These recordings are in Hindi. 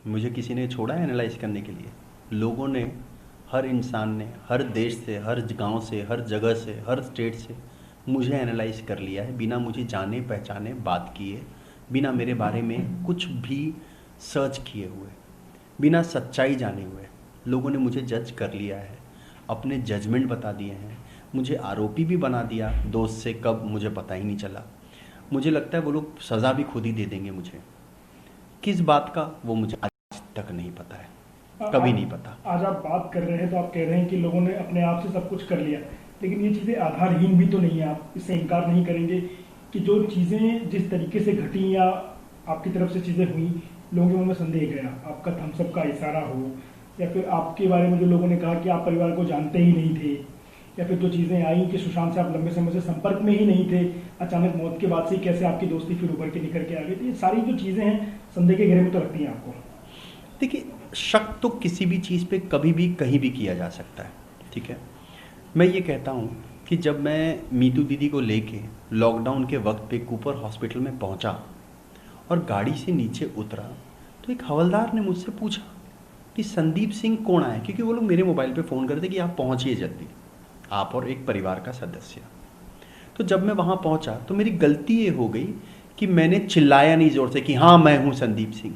मुझे किसी ने छोड़ा है एनालाइज करने के लिए? लोगों ने, हर इंसान ने, हर देश से, हर गांव से, हर जगह से, हर स्टेट से मुझे एनालाइज कर लिया है, बिना मुझे जाने पहचाने, बात किए, बिना मेरे बारे में कुछ भी सर्च किए हुए, बिना सच्चाई जाने हुए लोगों ने मुझे जज कर लिया है, अपने जजमेंट बता दिए हैं, मुझे आरोपी भी बना दिया दोस्त से, कब मुझे पता ही नहीं चला। मुझे लगता है वो लोग सज़ा भी खुद ही दे देंगे मुझे, किस बात का वो मुझे आज तक नहीं पता है, कभी नहीं पता। आज आप बात कर रहे हैं तो आप कह रहे हैं कि लोगों ने अपने आप से सब कुछ कर लिया, लेकिन ये चीज़ें आधारहीन भी तो नहीं है। आप इससे इनकार नहीं करेंगे कि जो चीज़ें जिस तरीके से घटी या आपकी तरफ से चीज़ें हुई, लोगों के मन में संदेह गया, आपका थम्सअप का इशारा हो, या फिर आपके बारे में जो लोगों ने कहा कि आप परिवार को जानते ही नहीं थे, या फिर जो चीज़ें आई कि सुशांत से आप लंबे समय से संपर्क में ही नहीं थे, अचानक मौत के बाद से कैसे आपकी दोस्ती फिर उभर के निकल के आ गई, तो ये सारी जो चीज़ें हैं संदेह के घेरे में तो रखती हैं आपको। देखिए, शक तो किसी भी चीज़ पे कभी भी कहीं भी किया जा सकता है, ठीक है। मैं ये कहता हूँ कि जब मैं मीतू दीदी को लेके लॉकडाउन के वक्त पे कूपर हॉस्पिटल में पहुँचा और गाड़ी से नीचे उतरा, तो एक हवलदार ने मुझसे पूछा कि संदीप सिंह कौन आया, क्योंकि वो लोग मेरे मोबाइल पे फ़ोन करते कि आप पहुँचिए जल्दी, आप और एक परिवार का सदस्य। तो जब मैं वहाँ पहुँचा तो मेरी गलती ये हो गई कि मैंने चिल्लाया नहीं ज़ोर से कि हाँ मैं हूँ संदीप सिंह,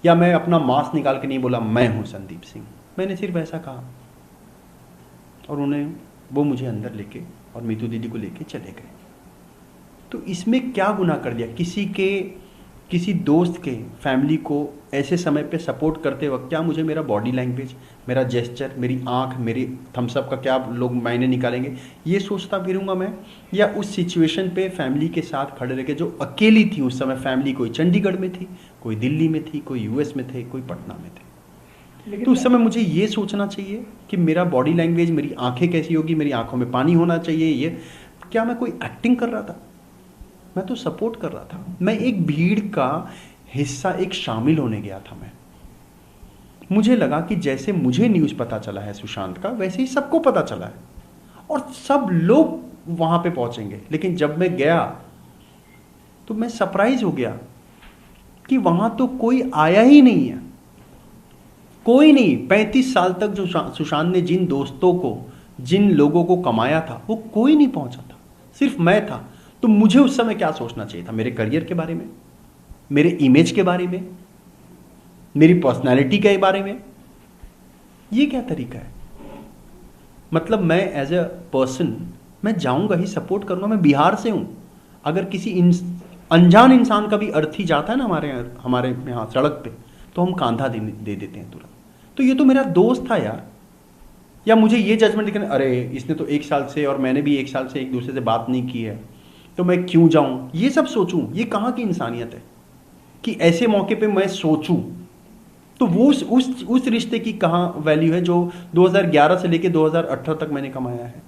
या मैं अपना मास्क निकाल के नहीं बोला मैं हूँ संदीप सिंह। मैंने सिर्फ ऐसा कहा और वो मुझे अंदर लेके और मीतू दीदी को लेके चले गए। तो इसमें क्या गुनाह कर दिया? किसी दोस्त के फैमिली को ऐसे समय पे सपोर्ट करते वक्त क्या मुझे मेरा बॉडी लैंग्वेज, मेरा जेस्चर, मेरी आंख, मेरी थम्सअप का क्या लोग मायने निकालेंगे, ये सोचता फिरूंगा मैं? या उस सिचुएशन पे फैमिली के साथ खड़े रह के, जो अकेली थी उस समय, फैमिली कोई चंडीगढ़ में थी, कोई दिल्ली में थी, कोई यूएस में थे, कोई पटना में थे, तो उस समय मुझे ये सोचना चाहिए कि मेरा बॉडी लैंग्वेज, मेरी आंखें कैसी होगी, मेरी आंखों में पानी होना चाहिए, ये क्या मैं कोई एक्टिंग कर रहा था? मैं तो सपोर्ट कर रहा था, मैं एक भीड़ का हिस्सा, एक शामिल होने गया था। मुझे लगा कि जैसे मुझे न्यूज़ पता चला है सुशांत का, वैसे ही सबको पता चला है और सब लोग वहां पे पहुंचेंगे। लेकिन जब मैं गया तो मैं सरप्राइज हो गया कि वहां तो कोई आया ही नहीं है, कोई नहीं। 35 साल तक जो सुशांत ने जिन दोस्तों को, जिन लोगों को कमाया था, वो कोई नहीं पहुंचा था, सिर्फ मैं था। तो मुझे उस समय क्या सोचना चाहिए था? मेरे करियर के बारे में, मेरे इमेज के बारे में, मेरी पर्सनालिटी के बारे में? ये क्या तरीका है? मतलब मैं एज ए पर्सन मैं जाऊंगा ही, सपोर्ट करूंगा। मैं बिहार से हूं, अगर किसी अनजान इंसान का भी अर्थी जाता है ना हमारे यहाँ सड़क पे, तो हम कांधा दे देते हैं तुरंत। तो ये तो मेरा दोस्त था यार। या मुझे ये जजमेंट दिखने, अरे इसने तो 1 साल से और मैंने भी 1 साल से एक दूसरे से बात नहीं की है, तो मैं क्यों जाऊं, ये सब सोचूं? ये कहाँ की इंसानियत है कि ऐसे मौके पे मैं सोचूं? तो वो उस रिश्ते की कहाँ वैल्यू है जो 2011 से लेके 2018 तक मैंने कमाया है?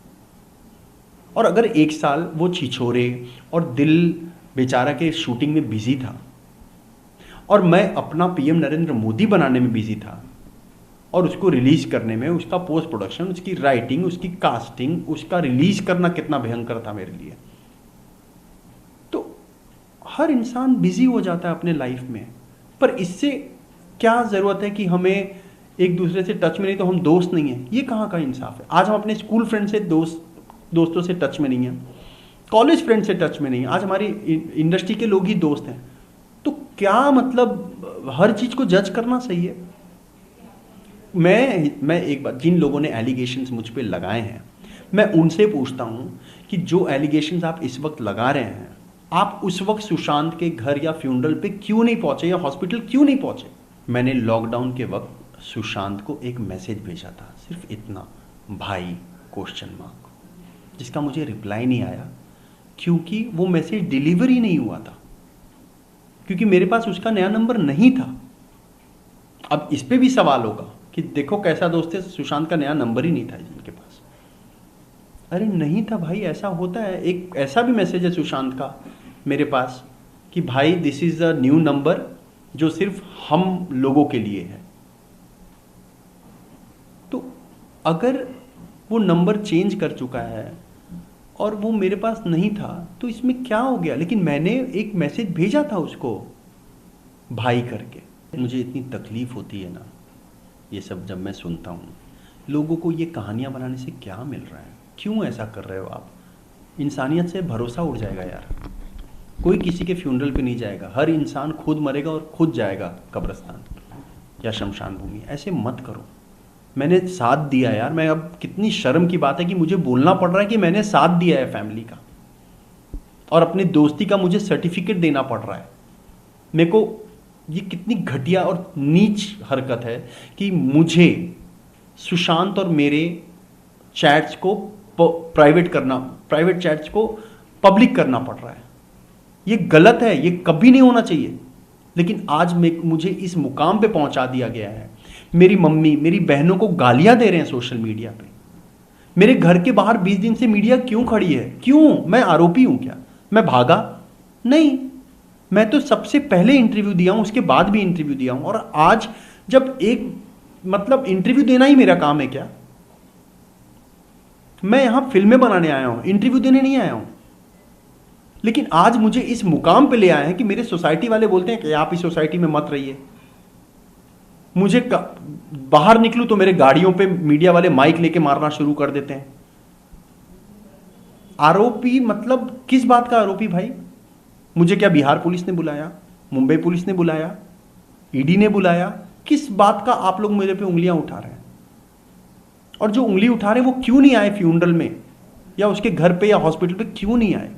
और अगर 1 साल वो छिछोरे और दिल बेचारा के शूटिंग में बिजी था और मैं अपना पीएम नरेंद्र मोदी बनाने में बिजी था और उसको रिलीज करने में, उसका पोस्ट प्रोडक्शन, उसकी राइटिंग, उसकी कास्टिंग, उसका रिलीज करना कितना भयंकर था मेरे लिए। तो हर इंसान बिजी हो जाता है अपने लाइफ में, पर इससे क्या ज़रूरत है कि हमें एक दूसरे से टच में नहीं तो हम दोस्त नहीं हैं? ये कहाँ का इंसाफ है? आज हम अपने स्कूल फ्रेंड से दोस्तों से टच में नहीं हैं, कॉलेज फ्रेंड से टच में नहीं हैं, आज हमारी इंडस्ट्री के लोग ही दोस्त हैं। तो क्या मतलब हर चीज़ को जज करना सही है? मैं एक बात, जिन लोगों ने एलिगेशंस मुझ पे लगाए हैं, मैं उनसे पूछता हूँ कि जो एलिगेशंस आप इस वक्त लगा रहे हैं, आप उस वक्त सुशांत के घर या फ्यूनरल पे क्यों नहीं पहुँचे या हॉस्पिटल क्यों नहीं पहुँचे? मैंने लॉकडाउन के वक्त सुशांत को एक मैसेज भेजा था, सिर्फ इतना, भाई क्वेश्चन मार्क, जिसका मुझे रिप्लाई नहीं आया क्योंकि वो मैसेज डिलीवर ही नहीं हुआ था, क्योंकि मेरे पास उसका नया नंबर नहीं था। अब इस पे भी सवाल होगा कि देखो कैसा दोस्त है, सुशांत का नया नंबर ही नहीं था जिनके पास। अरे नहीं था भाई, ऐसा होता है। एक ऐसा भी मैसेज है सुशांत का मेरे पास कि भाई this is a new number जो सिर्फ हम लोगों के लिए है। तो अगर वो नंबर चेंज कर चुका है और वो मेरे पास नहीं था तो इसमें क्या हो गया? लेकिन मैंने एक मैसेज भेजा था उसको भाई करके, मुझे इतनी तकलीफ होती है ना ये सब जब मैं सुनता हूँ। लोगों को ये कहानियाँ बनाने से क्या मिल रहा है? क्यों ऐसा कर रहे हो आप? इंसानियत से भरोसा उड़ जाएगा यार। कोई किसी के फ्यूनरल पे नहीं जाएगा, हर इंसान खुद मरेगा और खुद जाएगा कब्रिस्तान या शमशान भूमि। ऐसे मत करो। मैंने साथ दिया यार, मैं अब कितनी शर्म की बात है कि मुझे बोलना पड़ रहा है कि मैंने साथ दिया है फैमिली का, और अपनी दोस्ती का मुझे सर्टिफिकेट देना पड़ रहा है। मेरे को ये कितनी घटिया और नीच हरकत है कि मुझे सुशांत और मेरे चैट्स को प्राइवेट चैट्स को पब्लिक करना पड़ रहा है। ये गलत है, ये कभी नहीं होना चाहिए। लेकिन आज मुझे इस मुकाम पे पहुंचा दिया गया है। मेरी मम्मी मेरी बहनों को गालियां दे रहे हैं सोशल मीडिया पे। मेरे घर के बाहर 20 दिन से मीडिया क्यों खड़ी है? क्यों? मैं आरोपी हूं क्या? मैं भागा? नहीं, मैं तो सबसे पहले इंटरव्यू दिया हूं, उसके बाद भी इंटरव्यू दिया हूं। और आज जब इंटरव्यू देना ही मेरा काम है क्या? मैं यहां फिल्में बनाने आया हूं, इंटरव्यू देने नहीं आया हूं। लेकिन आज मुझे इस मुकाम पे ले आए हैं कि मेरे सोसाइटी वाले बोलते हैं कि आप इस सोसाइटी में मत रहिए। मुझे बाहर निकलूं तो मेरे गाड़ियों पे मीडिया वाले माइक लेके मारना शुरू कर देते हैं। आरोपी मतलब किस बात का आरोपी भाई? मुझे क्या बिहार पुलिस ने बुलाया, मुंबई पुलिस ने बुलाया, ईडी ने बुलाया? किस बात का आप लोग मेरे पे उंगलियां उठा रहे हैं? और जो उंगली उठा रहे हैं वो क्यों नहीं आए फ्यूनरल में या उसके घर पे या हॉस्पिटल पे क्यों नहीं आए?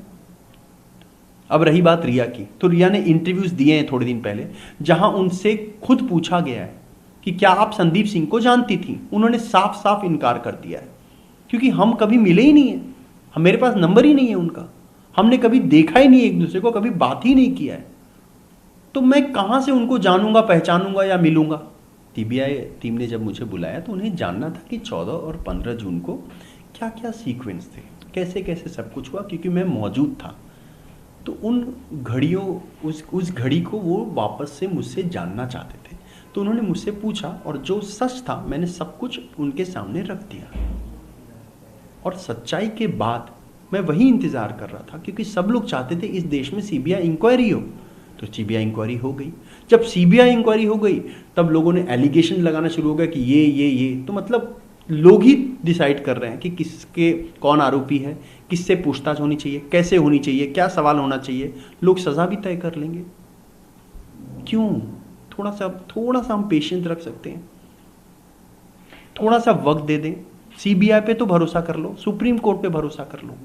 अब रही बात रिया की, तो रिया ने इंटरव्यूज दिए हैं थोड़े दिन पहले, जहां उनसे खुद पूछा गया है कि क्या आप संदीप सिंह को जानती थी? उन्होंने साफ साफ इनकार कर दिया है, क्योंकि हम कभी मिले ही नहीं है, मेरे पास नंबर ही नहीं है उनका, हमने कभी देखा ही नहीं एक दूसरे को, कभी बात ही नहीं किया है। तो मैं कहां से उनको जानूंगा, पहचानूंगा या मिलूंगा? सीबीआई टीम ने जब मुझे बुलाया तो उन्हें जानना था कि 14 और 15 जून को क्या क्या सीक्वेंस थे, कैसे कैसे सब कुछ हुआ, क्योंकि मैं मौजूद था। तो उन घड़ियों उस घड़ी को वो वापस से मुझसे जानना चाहते थे। तो उन्होंने मुझसे पूछा और जो सच था मैंने सब कुछ उनके सामने रख दिया। और सच्चाई के बाद मैं वही इंतज़ार कर रहा था, क्योंकि सब लोग चाहते थे इस देश में सीबीआई इंक्वायरी हो। तो सीबीआई इंक्वायरी हो गई। जब सीबीआई इंक्वायरी हो गई तब लोगों ने एलिगेशन लगाना शुरू हो गया कि ये तो मतलब लोग ही डिसाइड कर रहे हैं कि किसके कौन आरोपी है, किससे पूछताछ होनी चाहिए, कैसे होनी चाहिए, क्या सवाल होना चाहिए। लोग सज़ा भी तय कर लेंगे। क्यों? थोड़ा सा हम पेशेंस रख सकते हैं, थोड़ा सा वक्त दे दें। सीबीआई पे तो भरोसा कर लो, सुप्रीम कोर्ट पे भरोसा कर लो।